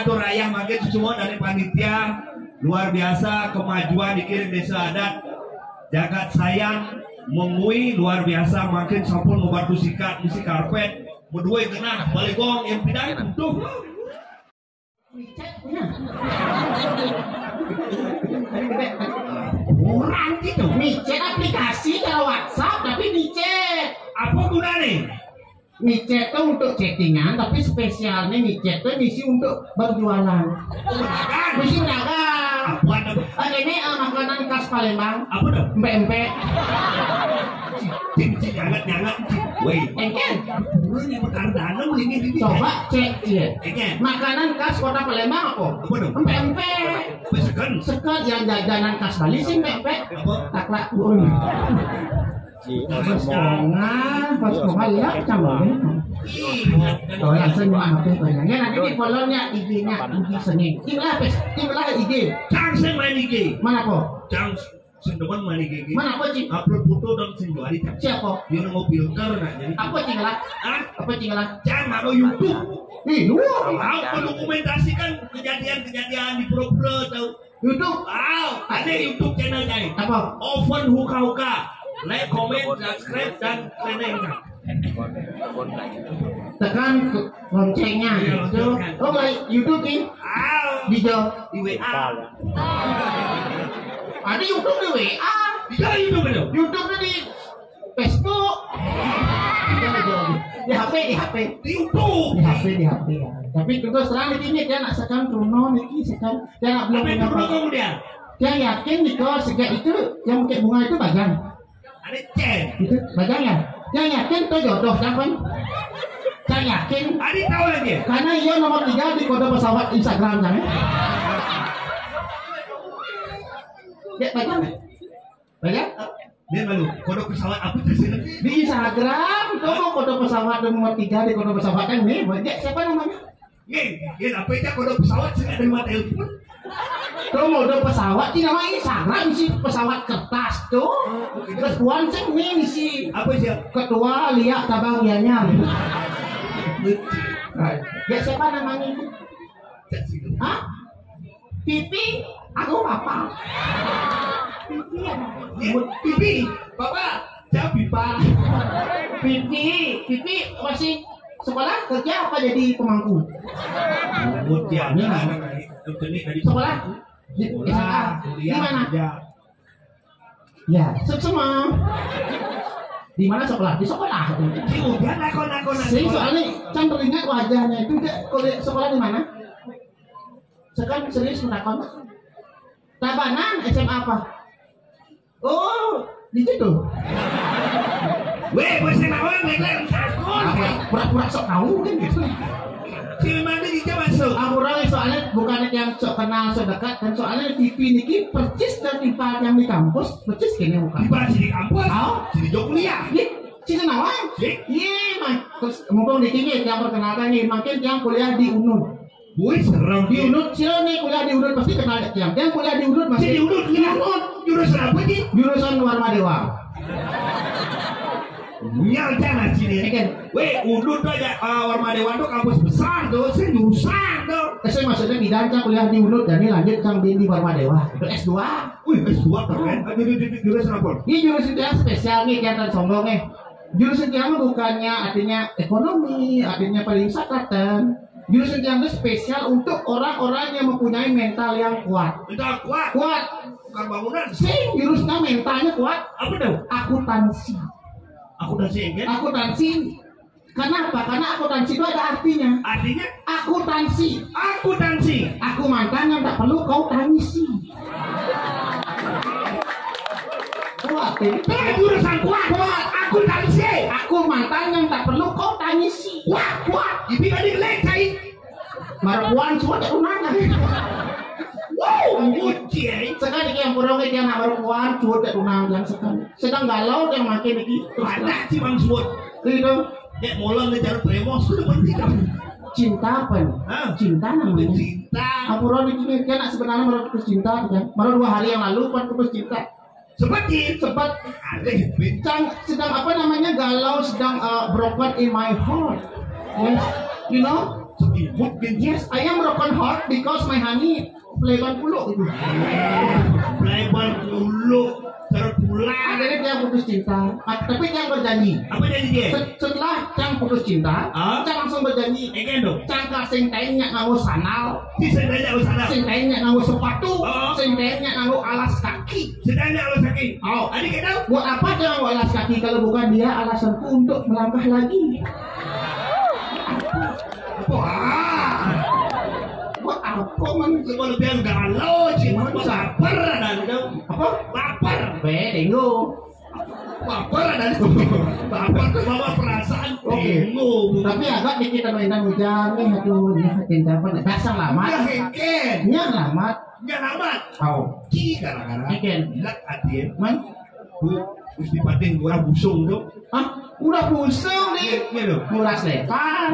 atur ayah makin semua dari panitia luar biasa kemajuan dikirim desa adat jagat sayang mengui luar biasa makin sampun membantu sikat isi karpet berdua kena baligong yang pindah tuh orang gitu micet aplikasi kalau WhatsApp tapi micet apa gunanya? Micet itu untuk chattingan, tapi spesialnya micet itu misi untuk berjualan. Misi berdagang. Apa ini makanan khas Palembang. Apa dong? Empek-empek. Cing nyangat. Woi. Engken. Ini bekar danem ini. Coba cek ya. Engken. Makanan khas Kota Palembang apa? Apa dong? Empek-empek. Sekan yang jajanan khas Bali sih empek-empek. Apa? Taklak. Pas lihat cambangnya. Oh langsung maafin banyak. Ya nanti di follow-nya IG-nya IG Senin. Timlah IG. Cang sing main IG. Mana kok? Cang sendeman main IG. Mana kok Cing? Upload foto dan senjuari. Siapa? Dia mau filter nah jadi. Apa Cing lah? Ah, apa Cing lah? Cang mau YouTube. Luar. Mau mendokumentasikan kejadian-kejadian di Pro tahu. YouTube. Ada YouTube channelnya. Apa? Oven Huka. Like, comment, subscribe, dan trending. Tekan loncengnya gitu. Oh my YouTube nih. Di WA. Ada YouTube di WA. Bisa YouTube itu. YouTube di Facebook. Di HP. Di YouTube. Di HP ya. Tapi terus terang ini dia nak sekarang Bruno niki sekarang dia nak belum punya apa. Kemudian. Dia yakin kalau sejak itu yang pakai bunga itu bagian. Ada cen. Itu bagian ya. Dia yakin tuh jodoh kan? Saya yakin. Adi tahu lagi. Karena ia nomor 3 di kode pesawat Instagram kan? Ya bagian. Bagian? Dia malu. Kode pesawat apa tuh sih? Di Instagram tuh kode pesawat nomor 3 di kode pesawat kan nih. Siapa namanya? Nih, apa itu kode pesawat sih ada mata telepon? Tuh mode pesawat ini namanya Instagram isi pesawat kertas tuh. Terus bonceng nih isi apa sih? Ketua lihat tabangiannya. Ya siapa namanya itu? Hah? Pipi? Aku apa? Pipi ya? Pipi? Bapak? Siapa Pipa? Pipi masih sekolah kerja apa jadi pemangku? Kemudian sekolah di mana? Ya, semua. Di mana sekolah? Di sekolah. Udah nakon. Soalnya kan teringat wajahnya itu dia sekolah di mana? Sekarang serius menakon. Tabanan SMA apa? Oh, di situ. Weh, bahasa nawan ngeklaim takon. Pura-pura sok tahu kan gitu. Gimana dia masuk? Amurang soalnya bukan yang sok kenal sok dekat dan soalnya TV niki percis dan tipe yang di kampus percis kayaknya bukan. Tiba di kampus? Di Jogja. Cina nawan? Iya, terus mumpung di sini yang perkenalkan nih, makin yang kuliah di UNUD. Wih, serem di UNUD, sila nih kuliah di UNUD pasti kenal yang kuliah di UNUD masih di UNUD. Jurusan apa sih? Jurusan Warma Dewa. Nyal jangan sini kan. Weh, UNUD tuh aja Warma Dewa tuh kampus besar tuh, jurusan tuh. Saya maksudnya bidang kuliah di UNUD dan ini lanjut sang di Warma Dewa. Itu S2. Wih, S2 keren. Jurusan apa? Ini jurusan yang spesial nih kelihatan sombong nih. Jurusan yang bukannya artinya ekonomi, artinya pariwisata. Jurusan yang itu spesial untuk orang-orang yang mempunyai mental yang kuat. Mental kuat. Bukan bangunan. Sing jurusannya mentalnya kuat. Apa tuh? Akuntansi. Akuntansi. Kenapa? Karena akuntansi itu ada artinya. Artinya? Akuntansi. Aku mantan yang tak perlu kau tangisi. Kuat. Jurusan kuat. Akuntansi. Aku mantan yang tak perlu kau tangisi. Kuat. Ibi tadi lekai. Marpuan semua tak unangan. Wow, ujian. Sekarang yang kurang yang nak marpuan cuat tak unangan sekali. Sedang galau yang makin lagi. Ada sih bang suat. Itu. Ya mulai ngejar premos sudah bertiga. Cinta apa nih? Cinta namanya. Cinta. Apuran ini kan sebenarnya baru putus cinta kan. Baru 2 hari yang lalu kan putus cinta. Sempat sedang apa namanya galau sedang broken in my heart. Yes, you know? timut kan. Yes, I am broken heart because my honey playboy pulu gitu. Playboy dulu terpulang. Akhirnya dia putus cinta, tapi dia berjanji. Apa jadi dia? Setelah Cang putus cinta, Cang langsung berjanji. Dong. Cang sing tanya nganggo sandal, Si sedanya usah. sing tanya nganggo sepatu, Oh. sing tanya nganggo alas kaki. Sedanya alas kaki. Oh, Adik kita. buat apa dia nganggo alas kaki kalau bukan dia alasanku untuk melangkah lagi? Wah. Buat apa man? Semua lebih galau sih. Lapar dan Apa? lapar. Dengo. Lapar dan lapar ke bawah perasaan. Oke. Bingung. Tapi agak dikit mainan hujan nih, aduh, dia cinta apa? Dasar Ya lama. hengken. Nya lama. Nggak lama. Tahu. Ki gara-gara. Hengken. Lak adien. Man? Terus dipating gua busung dong. Ah, udah busung nih. Iya dong. Murah selepan.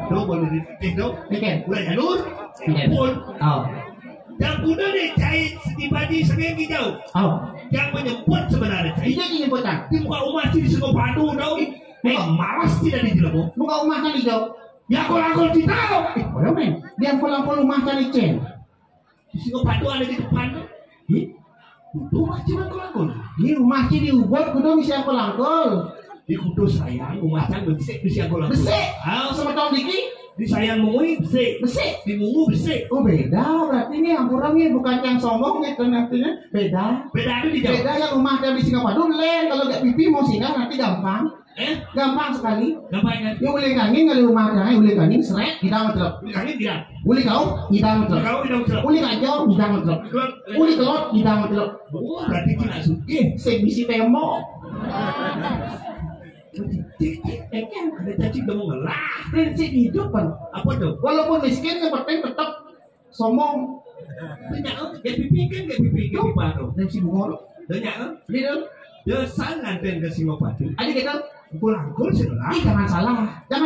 Dong boleh dititik dong. Hengken. Udah jalur. Hengken. Pun. Oh. Yang kuda nih cai setibadi seminggu jauh. Oh. Yang menyebut sebenarnya cai. Iya gini bocah. Di muka umat sih di Singopadu dong. Malas tidak di Cirebon. Buka rumah kan hijau. Ya kalau di tahu. Boleh men. Dia pulang-pulang rumah kan icen. Di Singopadu ada di depan tuh. Ih, Itu masih langkul. di rumah sih di Ubud kudu bisa pelangkul. Di kudu sayang umatan bersih bisa langkul. Besek. Ah, Sama tahun diki. di sayang mungui bersih. Besek. Di mungu bersih. Oh beda, berarti ini yang kurang nih bukan yang sombong gitu nantinya. Beda. Beda ada di jauh. Beda yang rumah yang di Singapura len kalau gak pipi mau singgah nanti gampang. Gampang sekali. Ngapain? Ya boleh kangin kali rumah jangan boleh kangin seret kita betul. Kami bilang. Boleh kau kita betul. Kau tidak betul. Boleh kajau kita betul. Boleh telur kita betul. Oh, berarti tidak suka. Sebisi tembok. Ada cacing kamu ngelah. Prinsip hidup kan. Apa tuh? Walaupun miskin yang penting tetap sombong. Banyak ya pipi kan gak pipi ke Padu. Dan si bungol. Banyak Ini dong. dia salah dan ke Singopadu. Aja kita. Kurang sih lah. Ih, jangan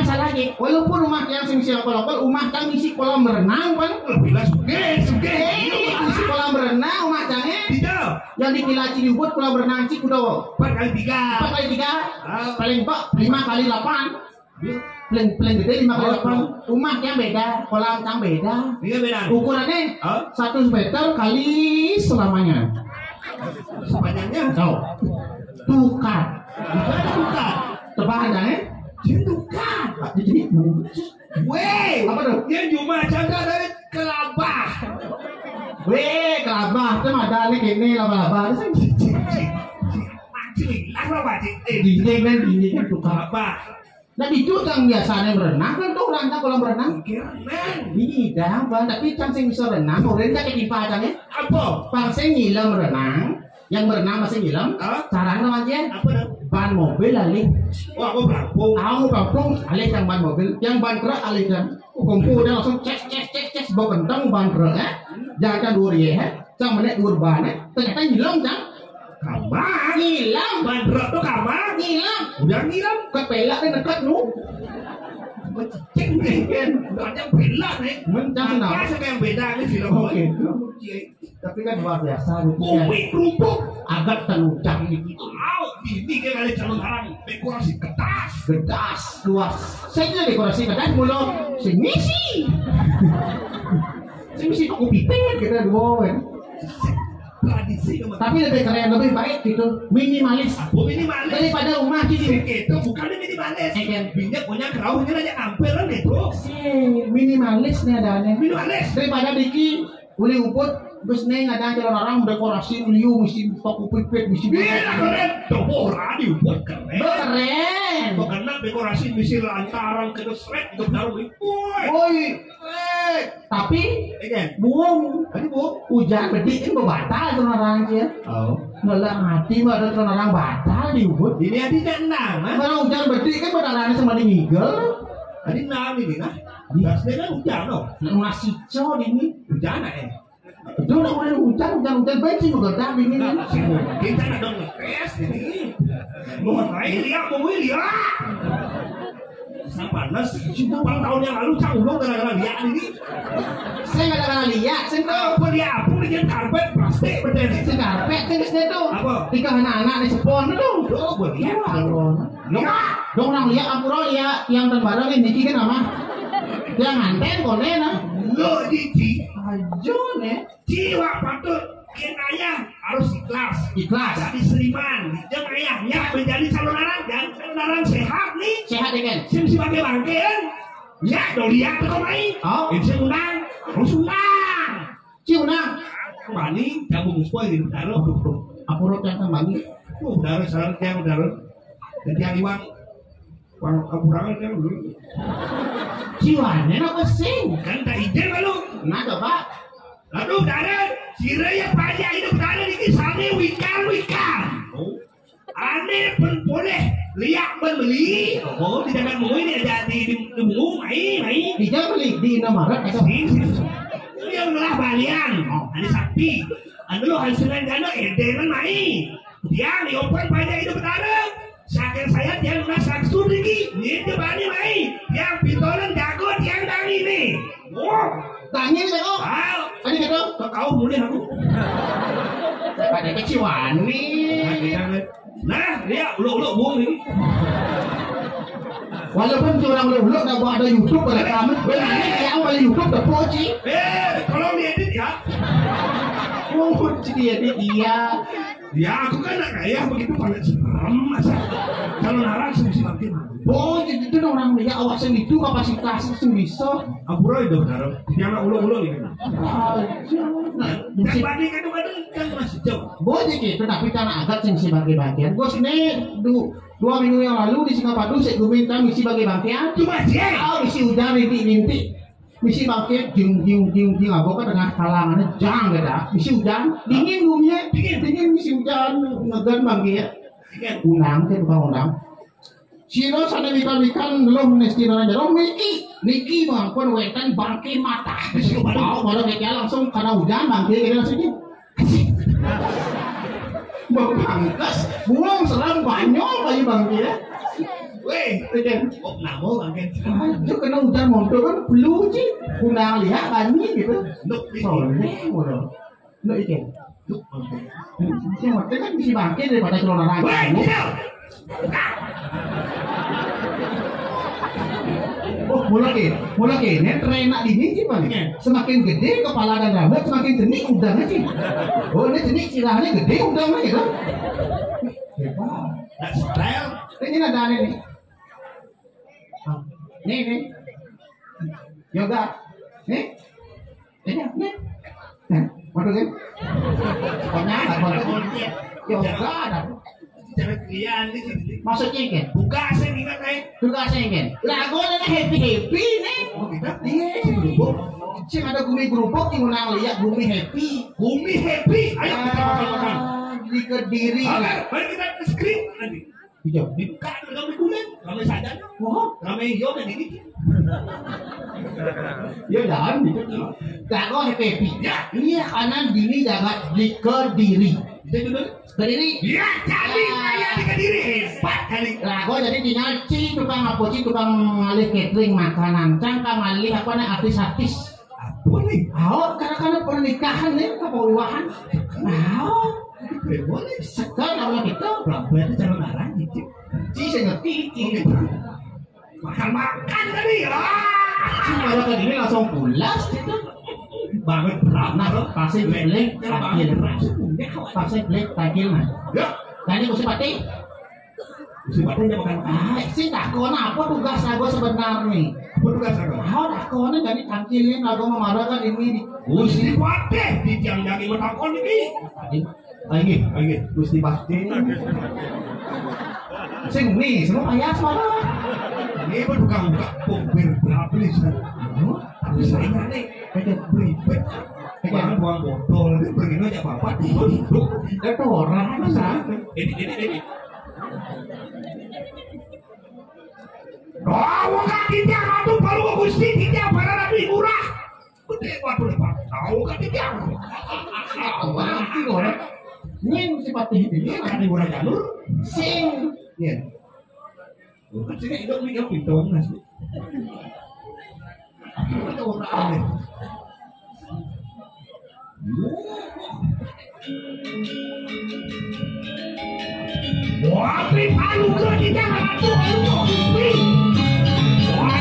salah ya. Walaupun rumah yang sing siang kolong rumah kang isi kolam renang kan. Bilas suge. Isi kolam renang rumah kangnya. Tidak. Yang di Villa Ciliwung kolam renang Cik kudo. 4 kali 3. 4 kali 3. Paling 5 kali 8. Paling gede 5 kali 8. Rumah yang beda, kolam yang beda. Iya beda. Ukurannya 1 meter kali selamanya. Sepanjangnya. Tahu. Tukar. Bukan. Tebahannya Bukan. jadi Weh. apa tuh? Dia cuma jaga dari kelabah. Weh, kelabah, itu mah dalik ini laba-laba. Dinding kan tukar. Kelabah. Nah itu yang biasanya berenang kan tuh orang kolam berenang. Keren. Tidak, tapi yang bisa renang, orang tak ketimpa aja. Apa? Pangsa nyilam renang, yang berenang masih nyilam. Caranya aja. Apa dah? Ban mobil alih. Wah, aku berapung. Aku kampung alih yang ban mobil, yang ban truk alih kan. Kumpul dia langsung cek bawa kentang ban truk ya. Jangan dua ya, cang menek dua ban ya. Ternyata nyilam cang. Kamar. Nyilam. Ban truk tuh kamar. Nyilam. Udah ngilang. Kepelak dia dekat nu. Cek nih kan. Udah yang beda nih. Mencang Apa kenapa? sih yang beda nih film Oke. gue? Tapi kan luar biasa gitu ya. Kopi kerupuk. Agak tenujang gitu. Au, ini kayak kali calon orang dekorasi kertas. Gedas luas. Saya dekorasi kadang mulu semisi. Semisi kok pipet kita dua kan. Tradisi teman. Tapi lebih keren, lebih baik gitu. Minimalis. Aku minimalis. Daripada rumah gini. Itu bukan minimalis. Kan? Minyak punya kerauhnya aja ampel kan itu. Minimalis nih ada aneh. Minimalis. Daripada Diki uli uput terus neng ada jalan orang dekorasi liu mesti toko pipet mesti. Iya keren. Coba radio buat keren. Keren. Karena dekorasi misi lantaran ke desret untuk taruh itu. Woi. Tapi buang. Tadi bu. Hujan bedik ini batal tuh orang aja. Oh. Ngelak hati mah ada tuh orang batal di ubud. Ini ada enam. Kalau hujan bedik kan badalannya sama di ngigel. Tadi enam ini nah. Biasanya kan hujan loh. Masih cowok ini. Hujan ya. Itu udah hujan baik sih begadang ini. Kita nak dong ngetes ini. Mau lihat, mau lihat. Saya panas. Sumpah tahun yang lalu saya ulung gara-gara lihat ini. Saya nggak ada lihat, saya tahu. Apa dia apa dia karpet plastik berdiri. Si karpet tenisnya tuh. Apa? 3 anak-anak di sepon tuh. Oh, boleh lihat. Dong orang lihat, aku lihat yang dan barang ini kan nama. Jangan ten boleh nah. Lo di Ajo nih. jiwa patut ayah harus ikhlas. Ikhlas. Jadi seniman, jangan ayahnya menjadi calon orang dan calon orang sehat nih. Sehat kan? Sim sebagai bangkean. Ya, doliak tuh main. Oh. Bisa undang, harus undang. Ciunang. Kembali, gabung spoil di udara. Apurut yang kembali. Udara, saran yang udara. Dan yang iwan, uang keburangan yang dulu. Ciwannya apa sih? Kan tak izin malu. Nah coba. Aduh, udara, si Raya pajak itu udara di kisahnya wikan. Aneh pun boleh lihat beli. Oh, di jangan mau ini ada di bungu, mai. Tidak beli di Indomaret atau yang lah balian, ada sapi. Anu lo harus dengan dana edengan mai. Dia di open pajak itu benar. Sakit saya dia lunas 100 ringgit. Ini bani mai. Yang pitolan jago yang dari ini. Wow. tanya saya tadi kata Kau mulai aku. pada keciwani. Nah, dia uluk buang ini. Walaupun orang uluk tak buat ada YouTube pada kami, ini yang ada YouTube tak poci. Kalau diedit ya. Oh, dia dia. Ya, aku kan nak kaya begitu paling serem masa. Kalau narang sih makin. Oh, jadi itu orang dia awasan itu kapasitas itu bisa. Apuro itu benar. Jangan uluk-uluk ini. Nah, banding kadang-kadang kan masih jauh. Boleh gitu, tapi karena agak sing sebagai bagian. Gue sini 2 minggu yang lalu di Singapura saya minta misi bagi bagian. Cuma sih. Oh, misi hujan rintik. Misi bagian jing aku kan dengan kalangannya jang gak misi hujan dingin bumi dingin misi hujan ngegan bagian. Unang ke tukang unang. Sino sana ikan belum nesti aja. Oh Niki bangkon wetan bangke mata. Kalau kayak langsung karena hujan bangke ini langsung bangkas buang seram banyak lagi bangke ya. Weh, kok namo bangke? Itu kena hujan montor kan belum sih. Unang lihat banyak gitu. Soalnya udah. Lo ikan. Si montor kan bisa bangke daripada celana lagi. Oh, mulai ini terenak dini sih pak. Semakin gede kepala dan rambut semakin jenik udangnya sih. Oh, ini jenik silahnya gede udangnya gitu. Hebat. Ini ada nih. Nih. Yoga. Nih. Waduh kan? Pokoknya yoga ada. Maksudnya kan? Buka ingat lah gue ada happy nih. Oh kita iya sih ada gumi gerubuk yang menang lihat gumi happy. Ayo kita makan di Kediri. Mari kita ke screen nanti. Dibuka kami kulit kami saja kami yo dan ini ya jangan gitu jago happy ya iya kanan dini jaga di Kediri. Kediri? Iya, jadi saya di Kediri hebat kali. Lah, gua jadi tinggal tukang ngalih catering makanan. Cangkang ngalih apa nih artis-artis. Apa nih? Karena pernikahan nih, kepawiwahan. Boleh. Sekarang namanya gitu. Berarti calon arang gitu. Saya ngerti. Makan tadi. Kalau Kediri langsung pulas gitu. Banget berat. Nah, pasir belek, takil. Pasir belek, takil mah. Ya. Tadi Musibati makan. Sih takona apa tugas aku sebenarnya? Apa tugas aku? Takona jadi takilin aku memarahkan ini. Musibati di tiang daging metakon ini. Lagi. Musibati. Sing nih, semua ayah semua. Ini pun buka pompir berapa nih? Tapi saya nih, kayak beribet. Jangan buang botol, pergi aja bapak duduk. Itu orang masa. Ini. Wong kaki dia atuh baru Gusti dia para nabi murah. Gede waduh Pak. Tahu kan dia. Wah, iki goreng. Nyen Musibati ini Kan di murah jalur. sing. Iya. Bukan sih hidup nih yang pintu nasi. Itu orang aneh. Wah, palu ke kita atuh. Wah,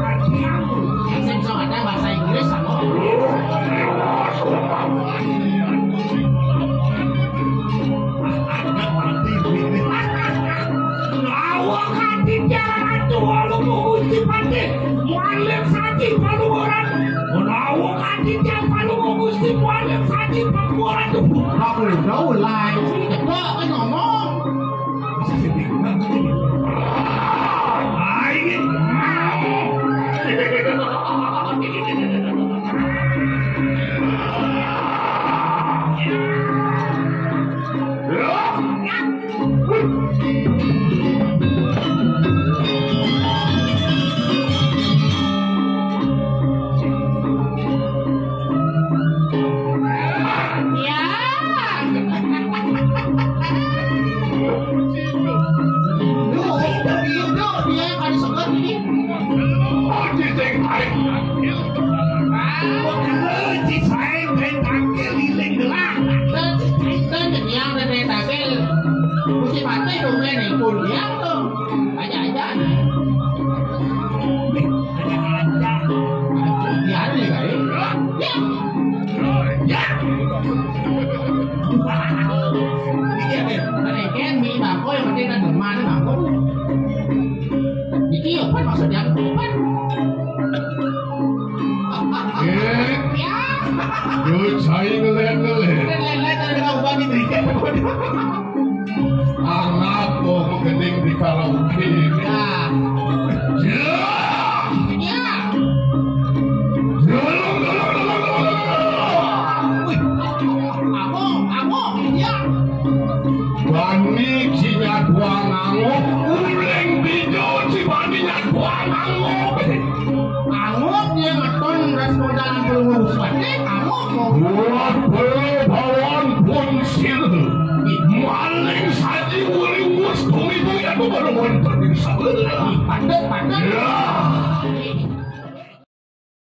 Saya bisa ngomong bahasa Inggris sama. Awak hati jalan tua lu menguji pati mualim saji paluoran. Awak hati jalan lu menguji mualim saji paluoran. Aku udah mulai. Kok ngomong? Anak kok kening di karaoke. Bani cinya dua nganguk, uleng bijo si baninya dua nganguk. Anguk dia ngeton respon dalam perunggu sepatnya. Anguk mau buat bawaan pun sil. Maling saji uli bos kumi itu ya baru nonton di sabelah. pandai. Ya.